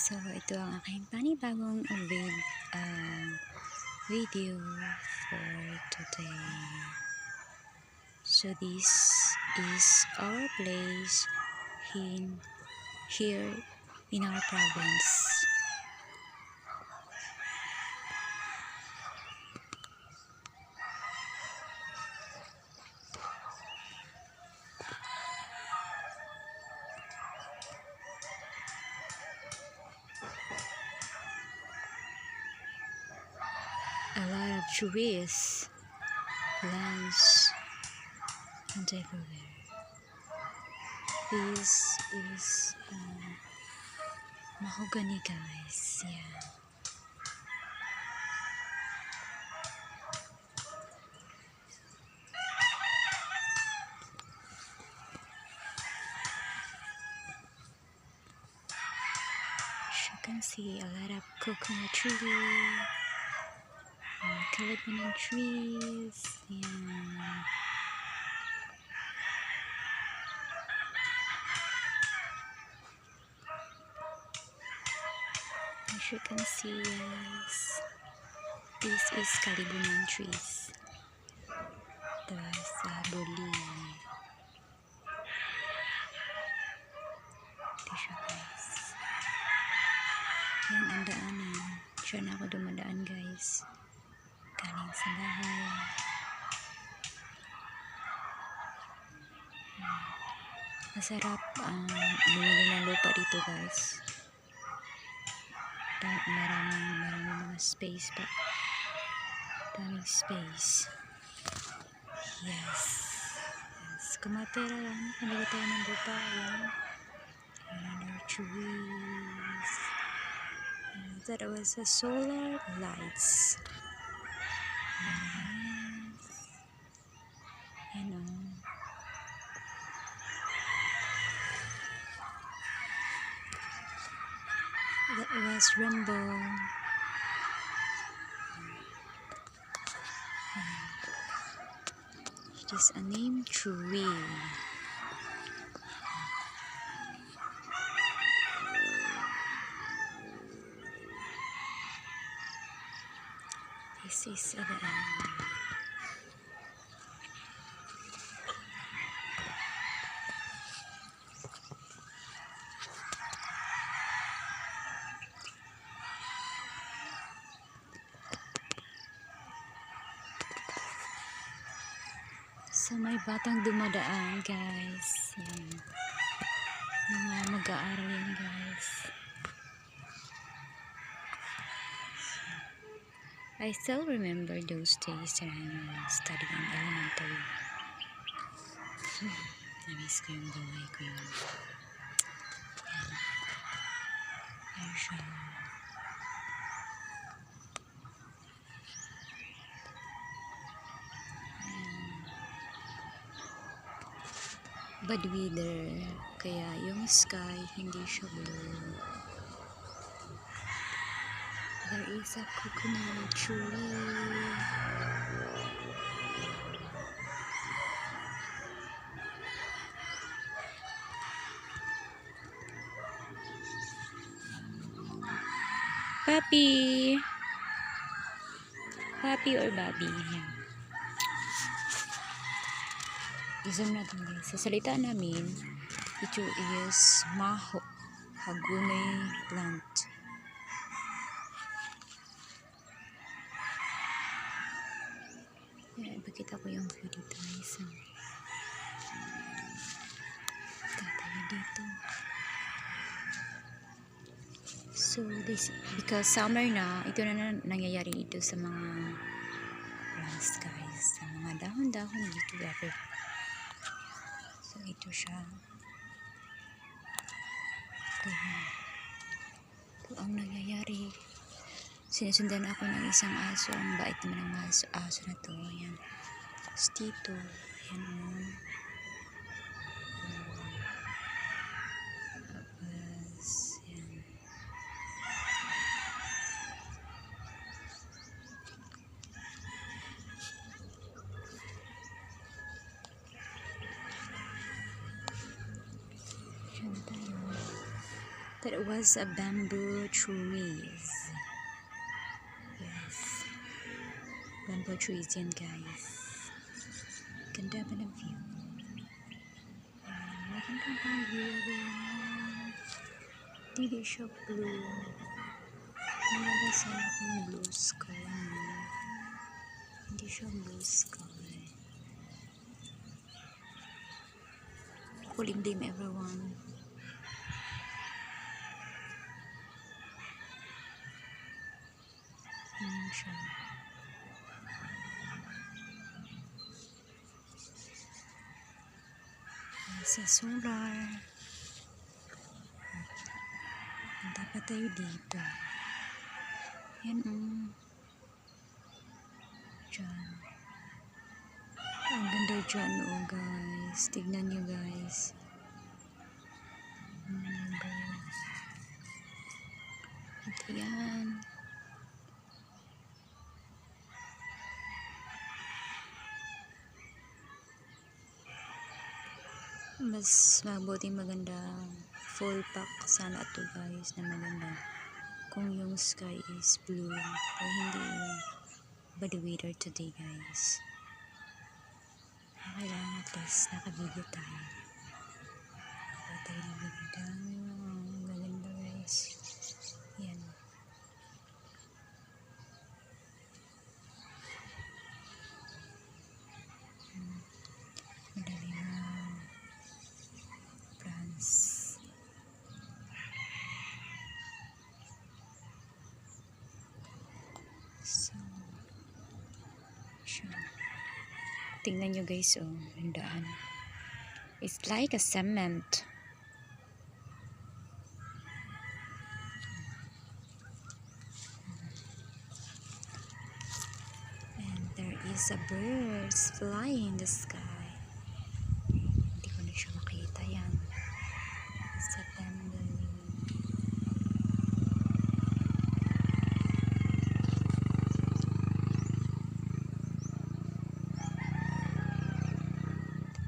So, ito ang aking panibagong video for today. So, this is our place here in our province. A lot of trees, plants, and everywhere. This is mahogany, guys. Yeah. As you can see, a lot of coconut trees, calabanin trees. Yeah. As you can see, yes, this is calabanin trees. There's buli. Ito siya, guys. Yan ang daanan. Siya na ako dumadaan, guys. Galing sa bahay. Masarap bumili ng lupa dito, guys. Maraming mga space pa. Daming space. Yes. Kung may pera lang, pamili tayo ng lupa. Yan. Another trees. That was a solar lights. Yes. You know. That was rainbow. It is a name tree. This is the end. So, may batang dumadaan, guys. Yan. Mga mag-aaral yan, guys. I still remember those days that I'm studying elementary. Na-miss ko yung buhay ko yun. Ayan siya. Bad weather, kaya yung sky hindi siya blue. There is a coconut tree. Papi! Papi or Bobby? Yan. I-zoom natin, guys. Sa salita namin, ito is mahogany plant. Yan, ipakita ko yung view dito, guys. Tatayo dito. So, this, because summer na, ito na nangyayari dito sa mga plants, guys. Sa mga dahon-dahon dito, So, ito siya. Ito ang nangyayari. Sinusundan ako ng isang aso. Ang bait naman ng aso na to. Ayan. Tapos dito. Ayan o. Tapos, ayan. Diyan tayo. That was a bamboo trees. Yes. Bamboo trees yan guys. Ganda ba ng view? Maganda ba ang view? Hindi siya blue. Maganda sana kung blue sky. Hindi siya blue sky. Kulimlim everyone. Siya. Sa solar. Dapat tayo dito. Yan Diyan. Ang ganda dyan guys. Tignan nyo guys. Guys. At yan. Mas mabuting maganda full pack sana ito guys na maganda kung yung sky is blue o hindi by the weather today guys. Kailangan at least naka-video tayo. Tayo na maganda. Maganda guys. Yan. Madali na plants. So, siya. Tingnan nyo guys, yung daan. It's like a cement. And there is a bird flying in the sky. Hindi ko na siya makita yan. September.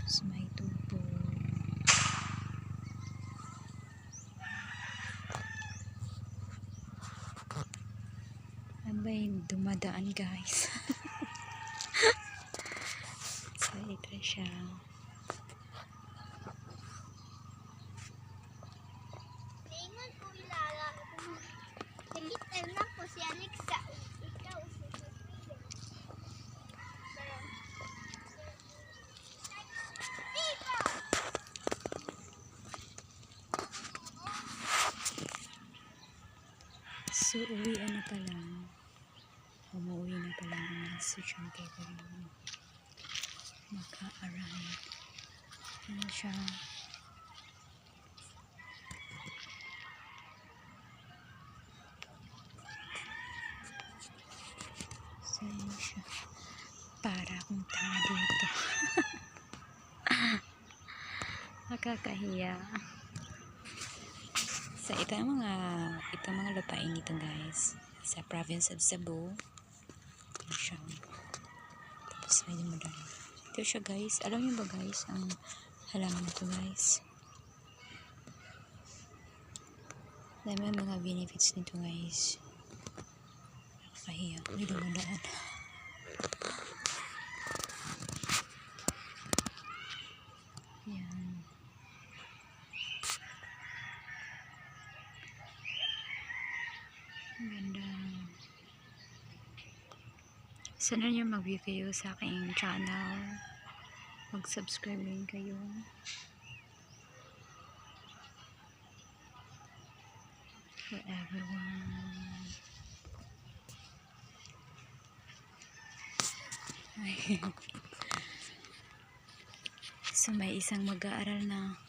Tapos may tubo. Ano ba yung dumadaan guys? So ito siya. Ingat ko ilala. Nagkita na ko si Alexa. Ikaw si Sophia. Dito! So uwian na pala. Umuwi na pala ang estudyante ko rin. Maka-arrive. Ano siya? So yun siya. Para akong tanga dito. Nakakahiya. So ito mga lupain dito guys. Sa province of Cebu. Ito siya. Tapos may dumadaan. Ito siya guys. Alam niyo ba guys ang halaman na ito guys? Dami mga benefits nito guys. Nakakahiya. May dumadaan. Yan. Ang ganda. Sana nyo mag-view kayo sa aking channel. Mag-subscribe rin kayo. For everyone. So may isang mag-aaral na.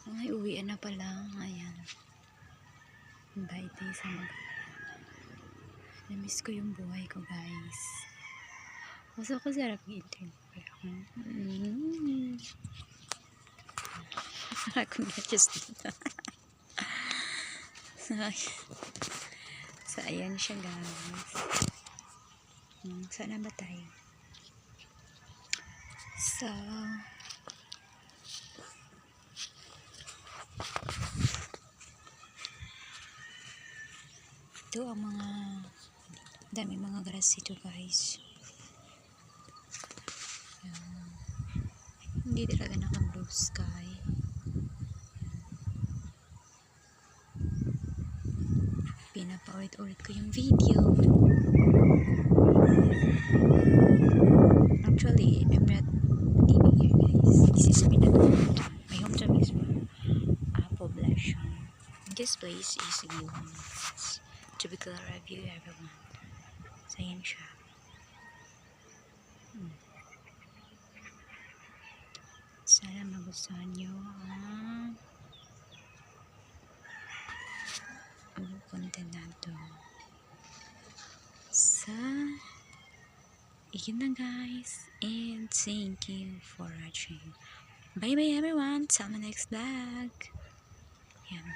Ay, uwian na pala. Ayan. Bait na isang mag-aaral. Na-miss ko yung buhay ko guys. Masok ko sarap i-interview ako. Akong gadgets dito. So ayan siya guys. Saan na ba tayo? So Ito ang mga dami mga grass dito guys. Ayan. Hindi talaga naka blue sky. Pinapaulit-ulit ko yung video. Actually, I'm not living here guys. This is Pinatuan. My hometown is Poblacion. This place is Gihon. To be clear review everyone. So yan siya. Sana magustuhan nyo ang content nato. So, yun na guys. And thank you for watching. Bye bye everyone. Till my next vlog. Yan.